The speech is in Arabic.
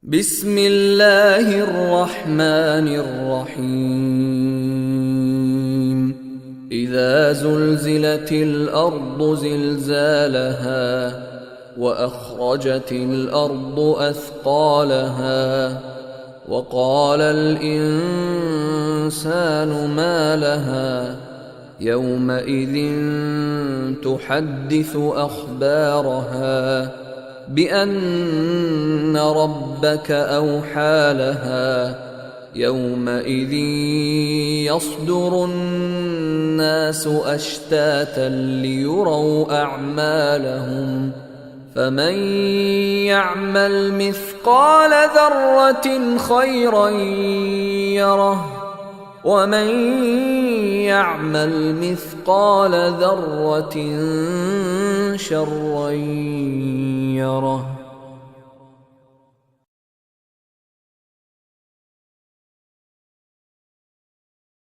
بسم الله الرحمن الرحيم إذا زلزلت الأرض زلزالها وأخرجت الأرض أثقالها وقال الإنسان ما لها يومئذ تحدث أخبارها بأن ربك أوحى لها يومئذ يصدر الناس أشتاتا ليروا أعمالهم فمن يعمل مثقال ذرة خيرا يره ومن يعمل مثقال ذرة شرا يره.